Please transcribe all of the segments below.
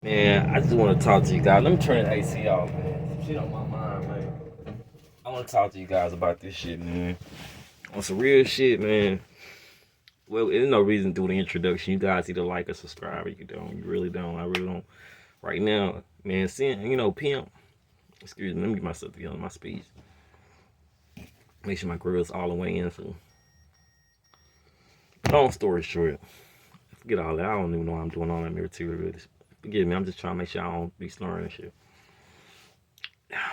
Man, I just want to talk to you guys. Let me turn the AC off, man. Some shit on my mind, man. I want to talk to you guys about this shit, man. On some real shit, man. Well, there's no reason to do the introduction. You guys either like or subscribe or you don't. You really don't. I really don't. Right now, man, seeing, pimp. Excuse me, let me get myself together, my speech. Make sure my grill's all the way in. So, long story short, forget all that. I don't even know why I'm doing all that material. Forgive me, I'm just trying to make sure I don't be slurring and shit.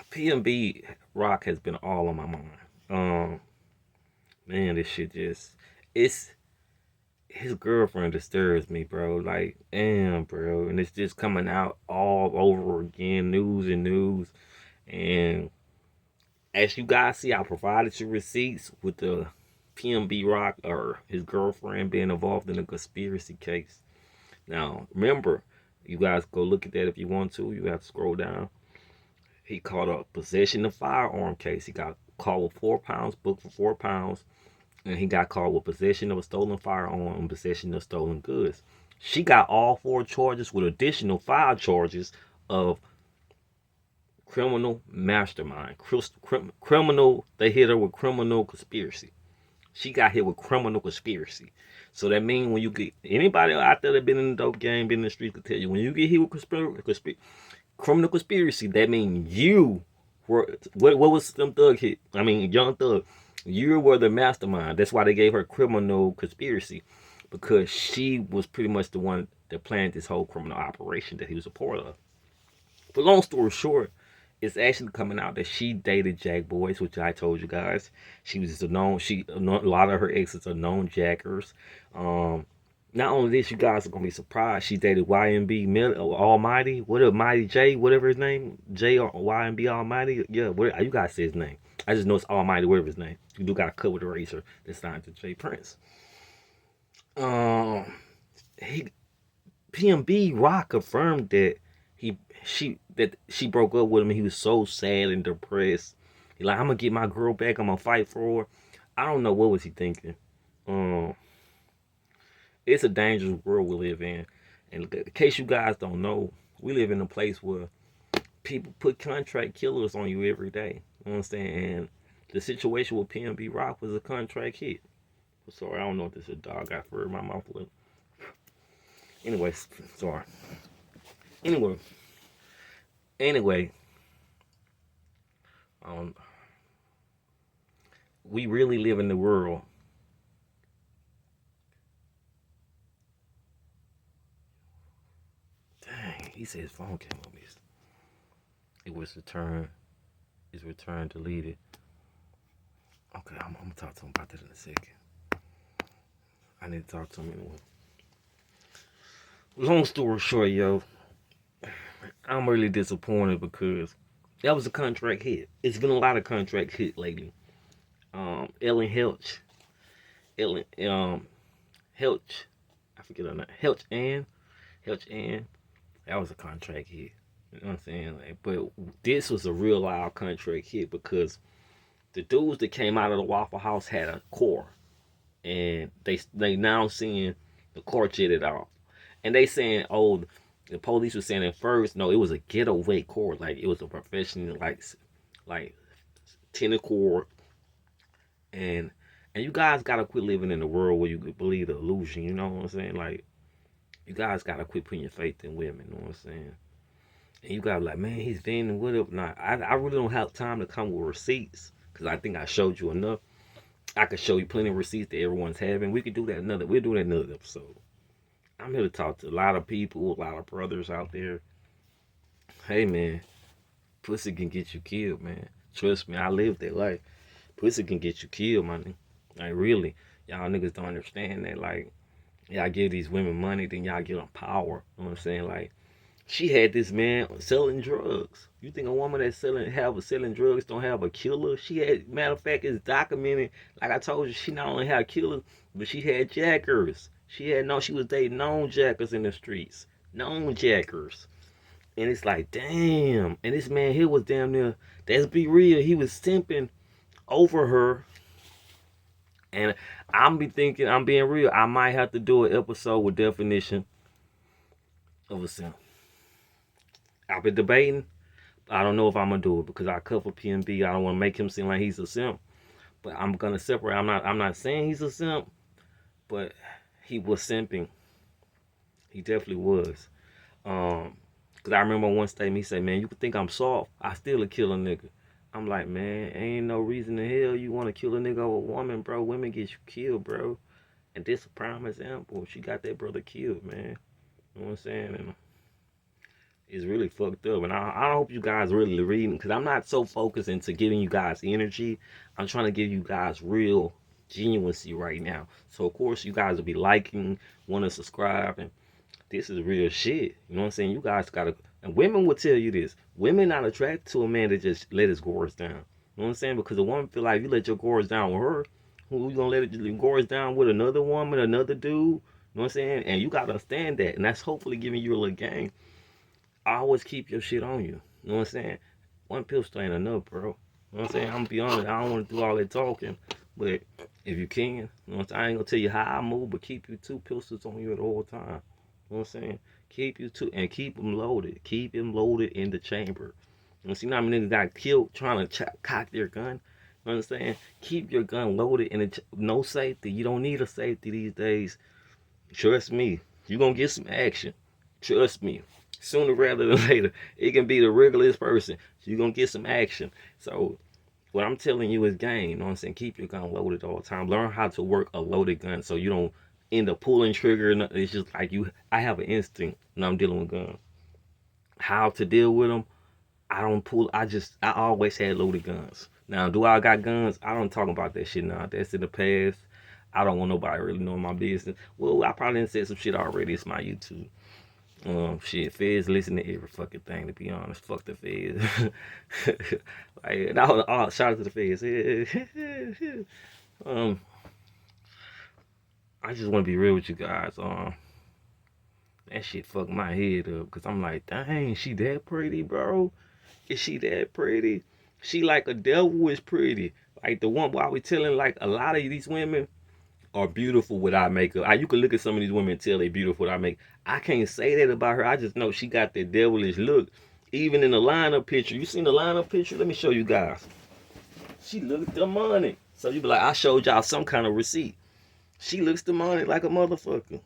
PNB Rock has been all on my mind. Man, this shit just it's his girlfriend disturbs me, bro. Like, damn, bro, and it's just coming out all over again, news and news. And as you guys see, I provided you receipts with the PNB Rock or his girlfriend being involved in a conspiracy case. Now, remember, you guys go look at that if you want to. You have to scroll down. He caught a possession of firearm case. He got caught with 4 pounds, booked for 4 pounds, and he got caught with possession of a stolen firearm and possession of stolen goods. She got all 4 charges with additional 5 charges of criminal mastermind. Criminal, they hit her with criminal conspiracy. She got hit with criminal conspiracy. So that means when you get anybody out there that been in the dope game, been in the streets, could tell you when you get hit with criminal conspiracy, that means you were what was them thug hit? I mean, young thug. You were the mastermind. That's why they gave her criminal conspiracy, because she was pretty much the one that planned this whole criminal operation that he was a part of. But long story short, it's actually coming out that she dated Jack Boys, which I told you guys. She was a known. A lot of her exes are known jackers. Not only this, you guys are gonna be surprised. She dated YMB Almighty, whatever Mighty J, whatever his name, J or YMB Almighty. Yeah, what you guys say his name. I just know it's Almighty, whatever his name. You do got a cut with eraser that's signed to J Prince. Um, he PMB Rock confirmed that she broke up with him and he was so sad and depressed. He like, I'm gonna get my girl back. I'm gonna fight for her. I don't know what was he thinking. Um, it's a dangerous world we live in. And in case you guys don't know, we live in a place where people put contract killers on you every day. You understand? And the situation with PNB Rock was a contract hit. Sorry, I don't know if this is a dog got fur in my mouth. Anyway, sorry. Anyway, anyway, um, we really live in the world. Dang, he said his phone came on me. It was returned. His return deleted. Okay, I'm gonna talk to him about that in a second. I need to talk to him anyway. Long story short, yo, I'm really disappointed because that was a contract hit. It's been a lot of contract hit lately. Ellen Helch, Ellen, Helch, I forget her name, Helch Ann. That was a contract hit. You know what I'm saying? Like, but this was a real loud contract hit because the dudes that came out of the Waffle House had a core, and they now seeing the core jetted off, and they saying, oh, the police was saying at first, no, it was a getaway core, like it was a professional like tennis core, and you guys gotta quit living in the world where you believe the illusion. You know what I'm saying? Like, you guys gotta quit putting your faith in women. You know what I'm saying? And you gotta be like, man, he's venting, whatever. Nah, I really don't have time to come with receipts because I think I showed you enough. I could show you plenty of receipts that everyone's having. We could do that another. We'll do that another episode. I'm here to talk to a lot of people, a lot of brothers out there. Hey, man, pussy can get you killed, man. Trust me, I lived that life. Pussy can get you killed, man. Like, really, y'all niggas don't understand that. Like, y'all give these women money, then y'all give them power. You know what I'm saying? Like, she had this man selling drugs. You think a woman that's selling drugs don't have a killer? She had, matter of fact, it's documented. Like I told you, she not only had killers, but she had jackers. She was dating known jackers in the streets, known jackers. And it's like, damn. And this man here was damn near. Let's be real. He was simping over her. And I'm being real. I might have to do an episode with definition of a simp. I've been debating. I don't know if I'm gonna do it because I cover PNB. I don't want to make him seem like he's a simp, but I'm gonna separate. I'm not saying he's a simp, but he was simping. He definitely was. Cause I remember one statement he said, "Man, you could think I'm soft. I still a kill a nigga." I'm like, man, ain't no reason in hell you want to kill a nigga over a woman, bro. Women get you killed, bro. And this a prime example. She got that brother killed, man. You know what I'm saying? And it's really fucked up. And I hope you guys really reading because I'm not so focused into giving you guys energy. I'm trying to give you guys real genuineness right now. So of course you guys will be liking, want to subscribe, and this is real shit. You know what I'm saying? You guys gotta, and women will tell you this. Women not attracted to a man that just let his guards down. You know what I'm saying? Because a woman feel like if you let your guards down with her, who you gonna let your guards down with another woman, another dude? You know what I'm saying? And you gotta understand that. And that's hopefully giving you a little game. Always keep your shit on you. You know what I'm saying? One pistol ain't enough, bro. You know what I'm saying? I'm gonna be honest, I don't want to do all that talking, but if you can, you know what I'm saying? I ain't gonna tell you how I move, but keep you two pistols on you at all time. You know what I'm saying? Keep you two and keep them loaded. Keep them loaded in the chamber. You know, see how many niggas got killed trying to cock their gun? You understand? Keep your gun loaded and no safety. You don't need a safety these days. Trust me. You're gonna get some action. Trust me. Sooner rather than later, it can be the regularest person. You're gonna get some action. So what I'm telling you is game. You know what I'm saying? Keep your gun loaded all the time. Learn how to work a loaded gun so you don't end up pulling trigger. It's just like you. I have an instinct when I'm dealing with guns. How to deal with them? I don't pull. I always had loaded guns. Now, do I got guns? I don't talk about that shit now. That's in the past. I don't want nobody really knowing my business. Well, I probably done said some shit already. It's my YouTube. Shit, feds listen to every fucking thing, to be honest. Fuck the feds. Like, no, shout out to the feds. um, I just want to be real with you guys. That shit fucked my head up because I'm like, dang, she that pretty, bro? Is she that pretty? She like a devil is pretty. Like the one why we telling like a lot of these women are beautiful without makeup. You can look at some of these women and tell they beautiful without makeup. I can't say that about her. I just know she got that devilish look. Even in the lineup picture. You seen the lineup picture? Let me show you guys. She looks demonic. So you be like, I showed y'all some kind of receipt. She looks demonic like a motherfucker.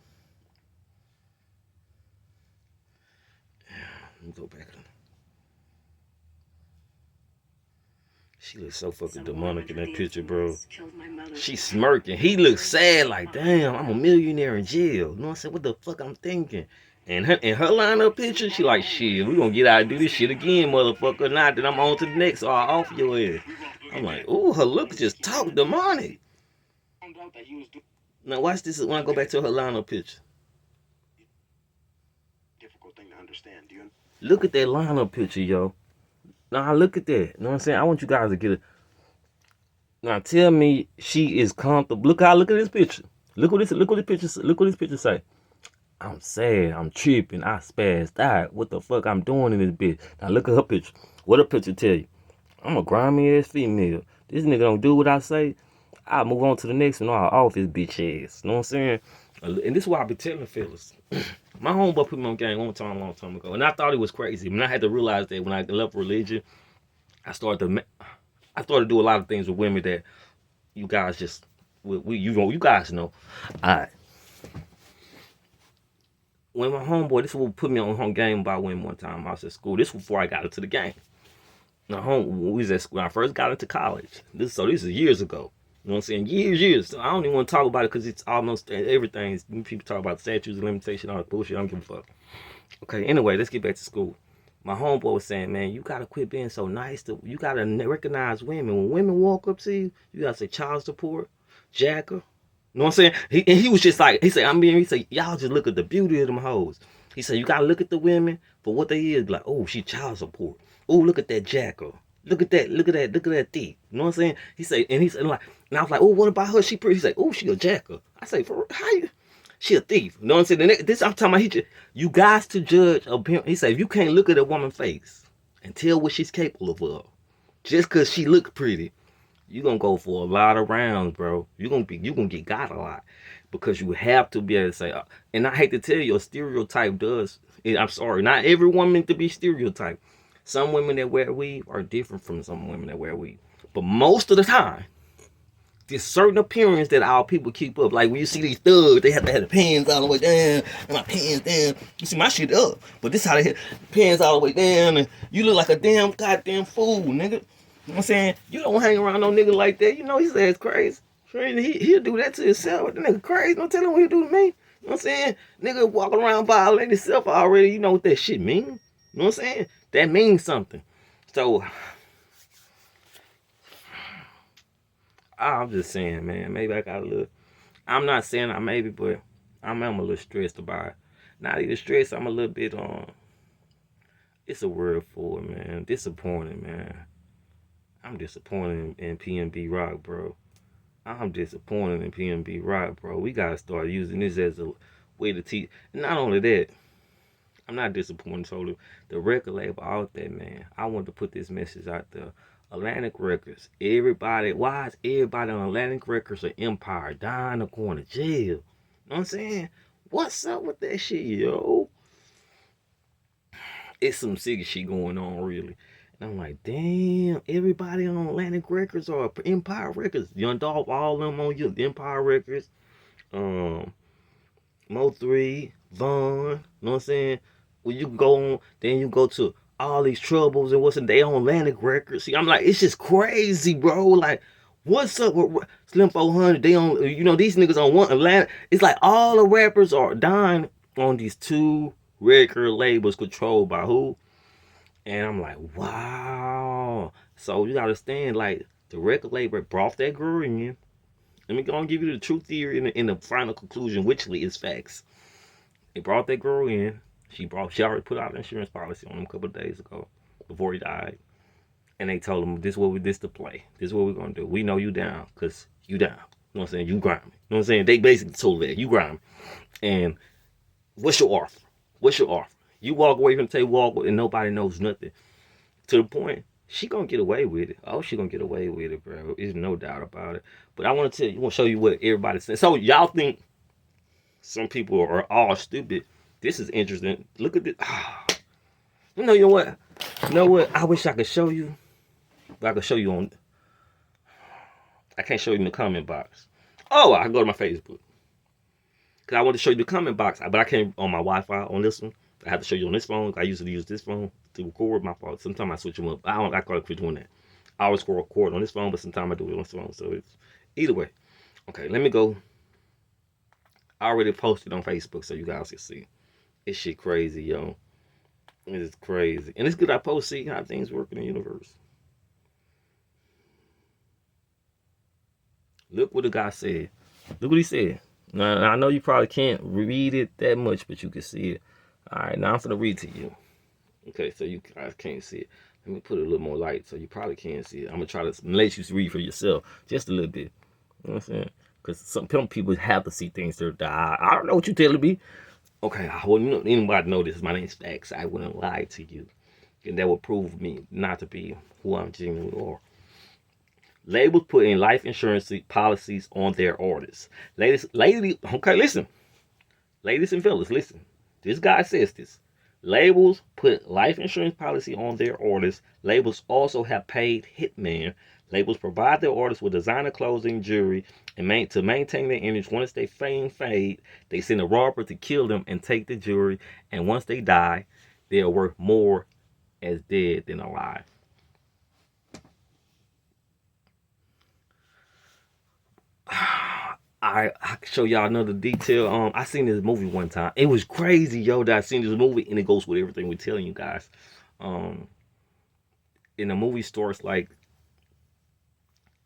Let me go back. She looks so fucking demonic in that picture, bro. She's smirking. He looks sad, like, damn, I'm a millionaire in jail. You know what I'm saying? What the fuck I'm thinking? And her lineup picture, she like, shit, we gonna get out and do this shit again, motherfucker. Not that I'm on to the next, so I off your ass. I'm like, ooh, her look just talk demonic. Now watch this when I go back to her lineup picture. Look at that lineup picture, yo. Now look at that. You know what I'm saying? I want you guys to get it. Now tell me she is comfortable. Look at this picture. Look what this picture say. I'm sad, I'm tripping, I spazzed out. What the fuck I'm doing in this bitch? Now look at her picture. What her picture tell you? I'm a grimy ass female. This nigga don't do what I say. I move on to the next one. I'll off his bitch ass. You know what I'm saying? And this is why I be telling fellas. My homeboy put me on game long time ago. And I thought it was crazy. And I had to realize that when I left religion, I started to do a lot of things with women that you guys just, you guys know. Alright. When my homeboy, this is what put me on home game about women one time. I was at school. This was before I got into the game. Now, we was at school when I first got into college. This is years ago. You know what I'm saying? Years. So I don't even want to talk about it because it's almost everything. People talk about statutes of limitation, all that bullshit. I don't give a fuck. Okay, anyway, let's get back to school. My homeboy was saying, man, you gotta quit being so nice. You gotta recognize women. When women walk up to you, you gotta say child support, jacker. You know what I'm saying? He was just like, he said, y'all just look at the beauty of them hoes. He said, you gotta look at the women for what they is. Like, oh, she child support. Oh, look at that jacker. Look at that thief. You know what I'm saying? He said, like, and I was like, oh, what about her? She pretty. He said, oh, she a jacker. I say, for how you? She a thief. You know what I'm saying? This I'm talking about. You guys to judge a parent. He said, if you can't look at a woman's face and tell what she's capable of, just cause she look pretty, you're gonna go for a lot of rounds, bro. You're gonna get got a lot because you have to be able to say. And I hate to tell you, a stereotype does I'm sorry, not every woman to be stereotyped. Some women that wear weave are different from some women that wear weave. But most of the time, there's certain appearance that our people keep up. Like when you see these thugs, they have to have the pants all the way down, and my pants down. You see my shit up, but this how they hit pants all the way down, and you look like a damn goddamn fool, nigga. You know what I'm saying? You don't hang around no nigga like that. You know his ass crazy. He'll do that to himself. The nigga crazy. Don't tell him what he'll do to me. You know what I'm saying? Nigga walking around violating himself already. You know what that shit mean? You know what I'm saying? That means something. So I'm just saying, man, maybe I got a little. I'm not saying I maybe, but I'm a little stressed about it. Not even stressed. I'm a little bit It's a word for it, man. Disappointed, man. I'm disappointed in PNB Rock, bro. I'm disappointed in PNB Rock, bro. We gotta start using this as a way to teach. Not only that, I'm not disappointed totally. The record label out there, man. I want to put this message out there. Atlantic Records. Everybody, why is everybody on Atlantic Records or Empire dying or going to jail? You know what I'm saying? What's up with that shit, yo? It's some sick shit going on, really. And I'm like, damn, everybody on Atlantic Records or Empire Records. Young Dolph, all of them on your Empire Records. Mo3, Vaughn, you know what I'm saying? When you go on, then you go to all these troubles and what's in they on Atlantic Records. See, I'm like, it's just crazy, bro. Like, what's up with Slim 400? They on, these niggas on one Atlantic. It's like all the rappers are dying on these two record labels controlled by who? And I'm like, wow. So you gotta understand, like, the record label brought that girl in. Let me go and give you the true theory in the final conclusion, which is facts. They brought that girl in. She already put out an insurance policy on him a couple of days ago before he died. And they told him, this the play. This is what we're gonna do. We know you down, cause you down. You know what I'm saying? You grimy. You know what I'm saying? They basically told that you grimy. And what's your offer? What's your offer? You walk away from the table, and nobody knows nothing. To the point, she gonna get away with it. Oh, she gonna get away with it, bro. There's no doubt about it. But I want to show you what everybody's saying. So y'all think some people are all stupid. This is interesting. Look at this. You know what? You know what? I wish I could show you. But I could show you on. I can't show you in the comment box. Oh, I can go to my Facebook. Because I want to show you the comment box. But I can't on my Wi-Fi on this one. I have to show you on this phone. I usually use this phone to record my phone. Sometimes I switch them up. I quite quit doing that. I always record on this phone, but sometimes I do it on this phone. So it's either way. Okay, let me go. I already posted on Facebook so you guys can see. It's shit crazy, yo. It is crazy. And it's good I post, see how things work in the universe. Look what the guy said. Look what he said. Now, I know you probably can't read it that much, but you can see it. All right, now I'm going to read to you. Okay, so you guys can't see it. Let me put a little more light so you probably can't see it. I'm going to try to let you read for yourself just a little bit. You know what I'm saying? Because some people have to see things that die. I don't know what you're telling me. Okay, I wouldn't anybody know this. My name's Facts. I wouldn't lie to you. And that would prove me not to be who I'm genuinely are. Labels put in life insurance policies on their orders. Okay, listen. Ladies and fellas, listen. This guy says this. Labels put life insurance policy on their orders. Labels also have paid hitmen. Labels provide their orders with designer clothing, jewelry, and to maintain their image. Once they fade, they send a robber to kill them and take the jewelry. And once they die, they are worth more as dead than alive. I can show y'all another detail. I seen this movie one time. It was crazy, yo, that I seen this movie, and it goes with everything we're telling you guys. In the movie starts like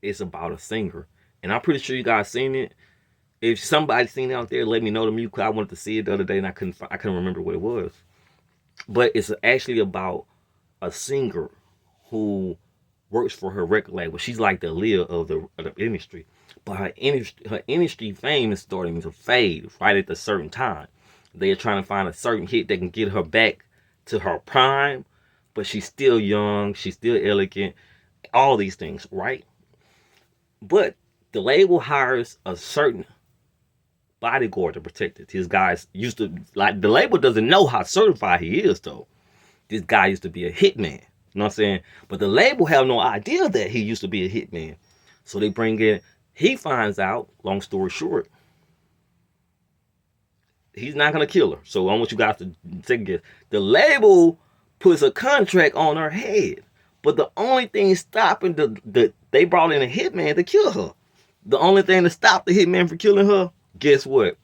it's about a singer, and I'm pretty sure you guys seen it. If somebody's seen it out there, let me know the mute. Cause I wanted to see it the other day, and I couldn't remember what it was. But it's actually about a singer who works for her record label. She's like the leader of the industry. But her industry fame is starting to fade right at a certain time. They are trying to find a certain hit that can get her back to her prime, but she's still young, she's still elegant, all these things, right? But the label hires a certain bodyguard to protect it. His guys used to, like, the label doesn't know how certified he is though. This guy used to be a hitman. You know what I'm saying? But the label have no idea that he used to be a hitman. So they bring in, he finds out, long story short, he's not gonna kill her. So I want you guys to take a guess. The label puts a contract on her head. But the only thing stopping they brought in a hitman to kill her. The only thing to stop the hitman from killing her, guess what?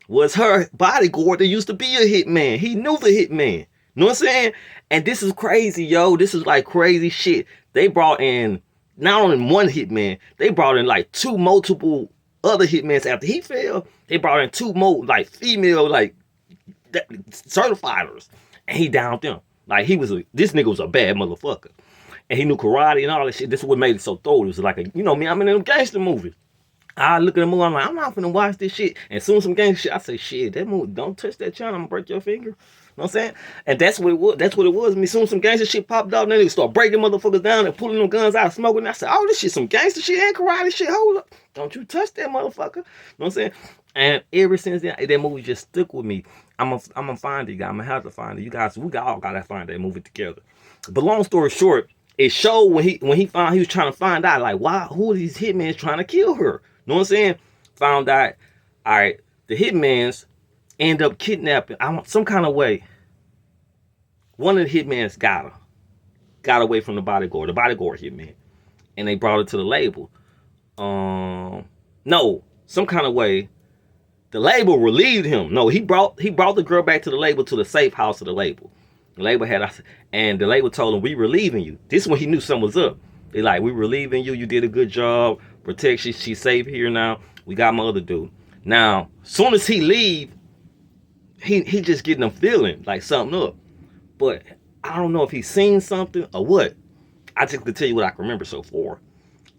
Was her bodyguard that used to be a hitman. He knew the hitman. You know what I'm saying? And this is crazy, yo. This is like crazy shit. They brought in not only one hitman, they brought in like two multiple other hitmans after he fell. They brought in two more like female like certifiers, and he downed them. Like this nigga was a bad motherfucker, and he knew karate and all that shit. This is what made it so thorough. It was like a, you know me, I'm in them gangster movies. I look at the movie, I'm like, I'm not finna watch this shit. And soon as some gangster shit, I say, shit, that movie, don't touch that channel, I'm gonna break your finger. You know what I'm saying? And that's what it was. That's what it was. I mean, soon as some gangster shit popped out, then they start breaking motherfuckers down and pulling them guns out, smoking. And I said, oh, this shit some gangster shit and karate shit. Hold up. Don't you touch that motherfucker. You know what I'm saying? And ever since then, that movie just stuck with me. I'm gonna find it, guys. I'm gonna have to find it. You guys, all gotta find that movie together. But long story short, it showed when he found, he was trying to find out, like, who are these hitmen trying to kill her? You know what I'm saying? Found out, all right, the hitmans end up kidnapping, some kind of way. One of the hitmans got away from the bodyguard hitman, and they brought it to the label. No, some kind of way, the label relieved him. No, he brought the girl back to the label, to the safe house of the label. The label and the label told him, we relieving you. This is when he knew something was up. They like, we relieving you. You did a good job. Protection. She's safe here now. We got my other dude. Now, soon as he leave, he just getting a feeling like something up. But I don't know if he's seen something or what. I just can tell you what I can remember so far.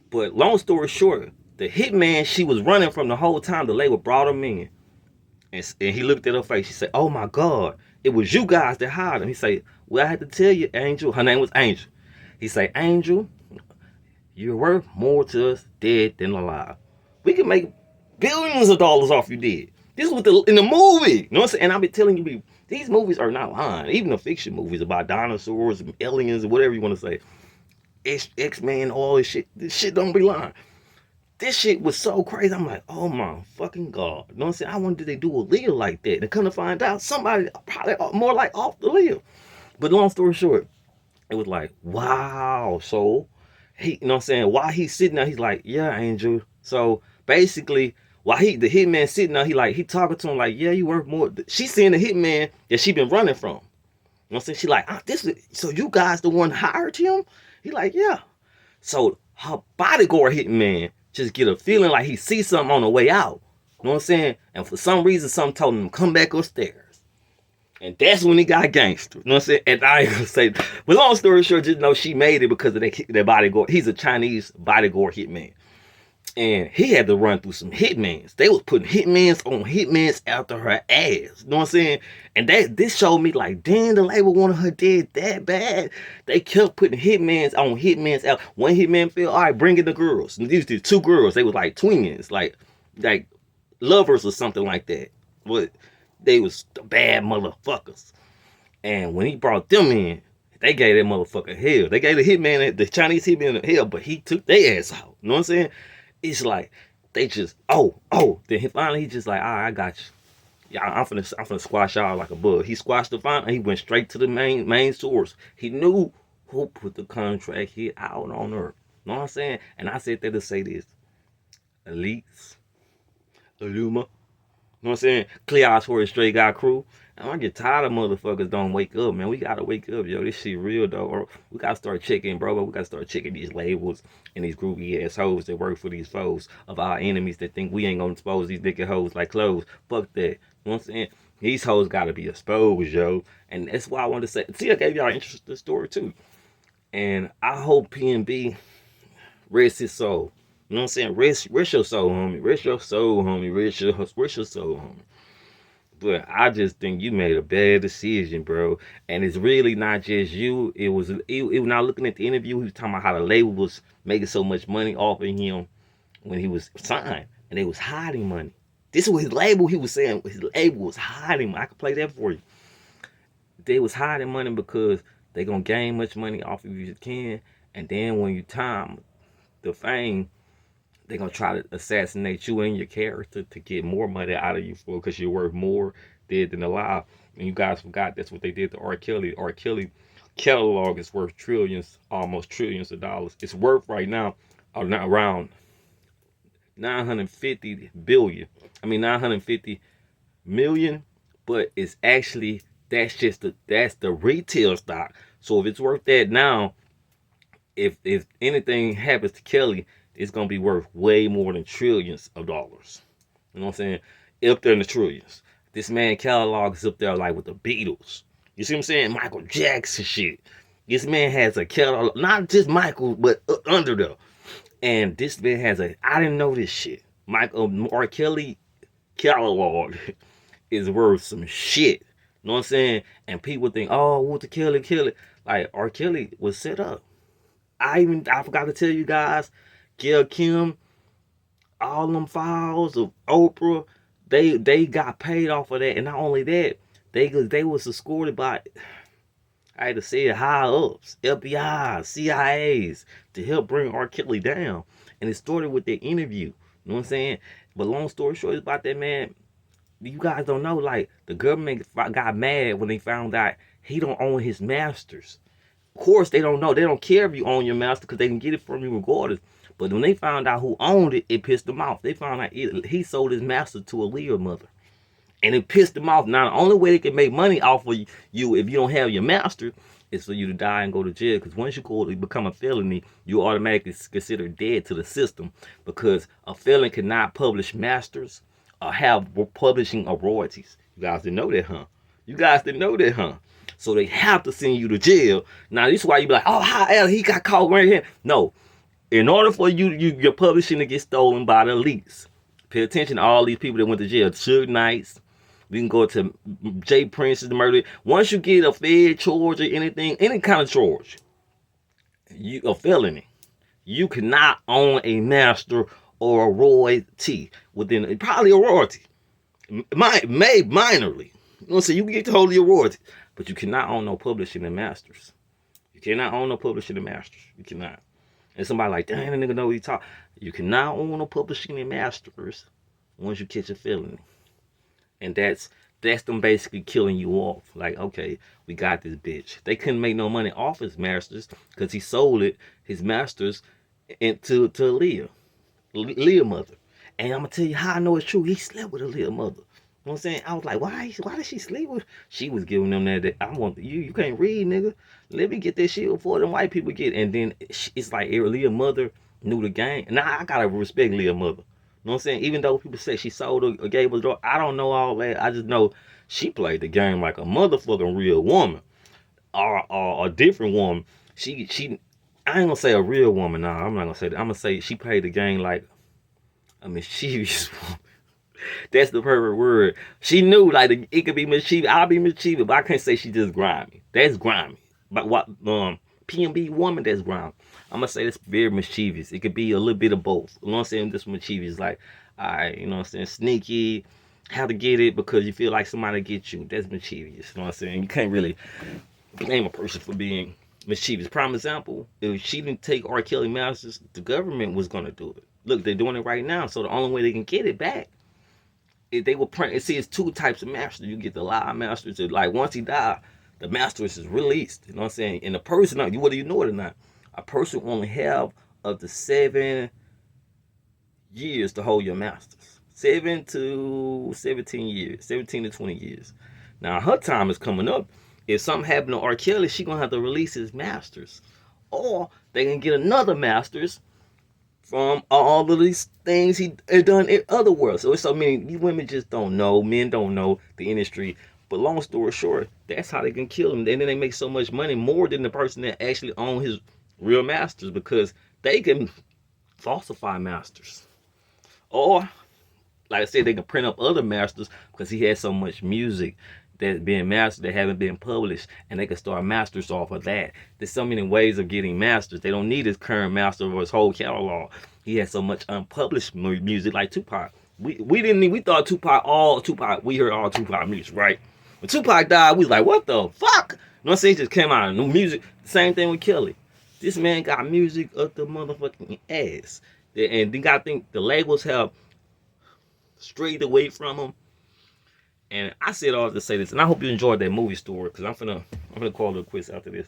But long story short, the hitman she was running from the whole time, the label brought him in. And he looked at her face. She said, oh my God, it was you guys that hired him. He said, well, I had to tell you, Angel. Her name was Angel. He said, Angel, you're worth more to us dead than alive. We can make billions of dollars off you dead. This was in the movie. You know what I'm saying? And I'll be telling you, these movies are not lying. Even the fiction movies about dinosaurs, aliens, whatever you want to say. X-Men, all this shit don't be lying. This shit was so crazy. I'm like, oh my fucking God. You know what I'm saying? I wonder, did they do a lid like that? And come to find out, somebody probably more like off the lid. But long story short, it was like, wow. So, you know what I'm saying? While he's sitting there, he's like, yeah, Angel. So basically, while the hitman sitting there, he talking to him like, yeah, you worth more. She's seeing the hitman that she been running from. You know what I'm saying? She like, so you guys the one hired him? He like, yeah. So her bodyguard hitman just get a feeling like he sees something on the way out. You know what I'm saying? And for some reason, something told him to come back upstairs. And that's when he got gangster. You know what I'm saying? And I ain't gonna say, but long story short, just know she made it because of their bodyguard. He's a Chinese bodyguard hitman. And he had to run through some hitmans. They was putting hitmans on hitmans after her ass. You know what I'm saying? And this showed me like, damn, the label wanted her dead that bad. They kept putting hitmans on hitmans out. One hitman fell, all right, bring in the girls. And these two girls, they was like twins, like lovers or something like that. But they was the bad motherfuckers. And when he brought them in, they gave that motherfucker hell. They gave the Chinese hitman hell, but he took their ass out. You know what I'm saying? It's like they just then finally he just like, all right, I got you. Yeah, I'm finna squash y'all like a bug. He squashed the final. He went straight to the main source. He knew who put the contract here out on Earth. You know what I'm saying? And I said that to say this: Elites, Illuma. You know what I'm saying? Clear's for a straight guy crew. And I get tired of motherfuckers don't wake up, man. We gotta wake up, yo. This shit real, though. Or we gotta start checking, bro. We gotta start checking these labels and these groovy ass hoes that work for these foes of our enemies that think we ain't gonna expose these nigga hoes like clothes. Fuck that. You know what I'm saying? These hoes gotta be exposed, yo. And that's why I wanted to say, see, I gave y'all an interesting story, too. And I hope PNB rest his soul. You know what I'm saying? Rest your soul, homie. Rest your soul, homie. Rest your soul, homie. But I just think you made a bad decision, bro. And it's really not just you. It was when I looking at the interview, he was talking about how the label was making so much money off of him when he was signed. And they was hiding money. This was his label. He was saying his label was hiding. I could play that for you. They was hiding money because they gonna gain much money off of you as you can, and then when you time the fame, they gonna try to assassinate you and your character to get more money out of you for because you're worth more dead than alive. And you guys forgot that's what they did to R. Kelly. R. Kelly catalog is worth trillions, almost trillions of dollars. It's worth right now around 950 billion. I mean 950 million, but it's actually that's the retail stock. So if it's worth that now, if anything happens to Kelly, it's gonna be worth way more than trillions of dollars. You know what I'm saying? Up there in the trillions. This man catalog is up there like with the Beatles. You see what I'm saying? Michael Jackson shit. This man has a catalog, not just Michael, but under there. And this man has I didn't know this shit. Michael R. Kelly catalog is worth some shit. You know what I'm saying? And people think, oh, what the Kelly? Like R. Kelly was set up. I forgot to tell you guys, Gail Kim, all them files of Oprah, they got paid off of that, and not only that, they was escorted by, I had to say it, high ups, FBI, CIAs to help bring R. Kelly down, and it started with their interview. You know what I'm saying? But long story short, it's about that man. You guys don't know, like the government got mad when they found out he don't own his masters. Of course, they don't know. They don't care if you own your master because they can get it from you regardless. But when they found out who owned it, it pissed them off. They found out he sold his master to a Leah mother. And it pissed them off. Now, the only way they can make money off of you if you don't have your master is for you to die and go to jail. Because once you become a felony, you automatically considered dead to the system. Because a felon cannot publish masters or have publishing or royalties. You guys didn't know that, huh? You guys didn't know that, huh? So they have to send you to jail. Now, this is why you be like, oh, how he got caught right here. No. In order for your publishing to get stolen by the elites, pay attention to all these people that went to jail. Suge Knights. We can go to Jay Prince's murder. Once you get a fed charge or anything, any kind of charge, a felony, you cannot own a master or a royalty within, probably a royalty. Minorly. You know what I'm saying? You can get to hold of your royalty, but you cannot own no publishing and masters. You cannot own no publishing and masters. You cannot. And somebody like, damn, that nigga know what he talk. You cannot own no publishing and masters once you catch a felony. And that's them basically killing you off. Like, okay, we got this bitch. They couldn't make no money off his masters because he sold his masters into Leah mother. And I'm gonna tell you how I know it's true. He slept with a Leah mother. You know what I'm saying? I was like, why did she sleep with? She was giving them that I want you can't read, nigga. Let me get that shit before them white people get. And then it's like Leah mother knew the game. Now I gotta respect Leah mother. You know what I'm saying? Even though people say she sold or gave her daughter, I don't know all that. I just know she played the game like a motherfucking real woman. Or a different woman. She I ain't gonna say a real woman, nah, I'm not gonna say that. I'm gonna say she played the game like a mischievous woman. That's the perfect word. She knew like it could be mischievous. I'll be mischievous, but I can't say she just grimy. That's grimy. But what PMB woman, that's grimy. I'm gonna say that's very mischievous. It could be a little bit of both. You know what I'm saying? This mischievous, like, alright, you know what I'm saying, sneaky, how to get it because you feel like somebody get you. That's mischievous. You know what I'm saying? You can't really blame a person for being mischievous. Prime example, if she didn't take R. Kelly masters, the government was gonna do it. Look, they're doing it right now. So the only way they can get it back, if they will print. See, it's two types of masters. You get the live masters. Like once he died, the masters is released. You know what I'm saying? And the person, whether you know it or not, a person only have up to 7 years to hold your masters. 7 to 17 years, 17 to 20 years. Now her time is coming up. If something happened to R. Kelly, she gonna have to release his masters, or they can get another masters from all of these things he done in other worlds. So it's so many. These women just don't know. Men don't know the industry. But long story short, that's how they can kill him. And then they make so much money, more than the person that actually own his real masters, because they can falsify masters. Or, like I said, they can print up other masters because he has so much music that's being mastered that haven't been published, and they can start masters off of that. There's so many ways of getting masters. They don't need his current master or his whole catalog. He has so much unpublished music, like Tupac. We didn't we thought Tupac we heard all Tupac music, right? When Tupac died, we was like, what the fuck? You know what I'm saying? He just came out of new music. Same thing with Kelly. This man got music up the motherfucking ass. And then I think the labels have strayed away from him. And I said all to say this, and I hope you enjoyed that movie story, because I'm gonna call it a quiz after this.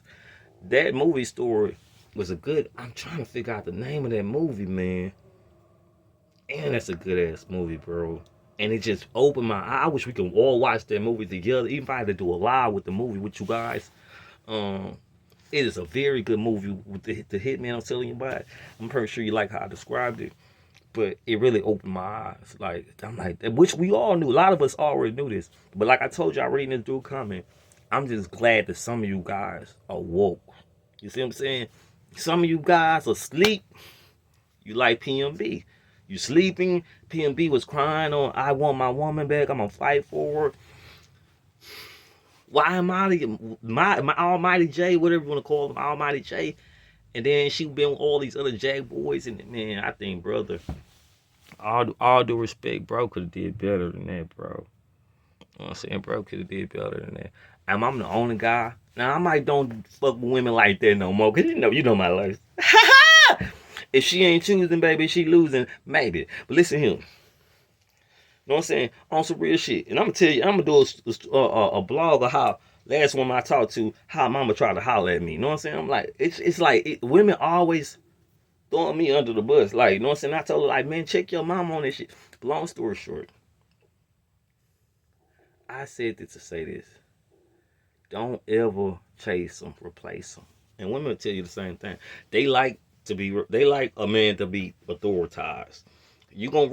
That movie story was a good. I'm trying to figure out the name of that movie, man. And that's a good ass movie, bro. And it just opened my eye. I wish we could all watch that movie together. Even if I had to do a live with the movie with you guys. Um, it is a very good movie with the Hitman I'm telling you about. I'm pretty sure you like how I described it. But it really opened my eyes. Like, I'm like, which we all knew. A lot of us already knew this. But like I told you, I reading this dude comment. I'm just glad that some of you guys are woke. You see what I'm saying? Some of you guys are asleep. You like PMB. You sleeping. PMB was crying on, I want my woman back. I'm going to fight for her. Why am I my Almighty J, whatever you want to call him, Almighty J? And then she been with all these other Jack boys. And man, I think, brother, all due respect, bro could have did better than that, bro. You know what I'm saying? Bro could have did better than that. I'm the only guy. Now, I might don't fuck with women like that no more. Because you know my life. If she ain't choosing, baby, she losing, maybe. But listen here. You know what I'm saying? On some real shit. And I'm going to tell you, I'm going to do a blog of how, last woman I talked to, how mama tried to holler at me. You know what I'm saying? I'm like, it's like, women always throwing me under the bus. Like, you know what I'm saying? I told her, like, man, check your mom on this shit. Long story short, I said this to say this. Don't ever chase them, replace them. And women will tell you the same thing. They like a man to be authorized. You gonna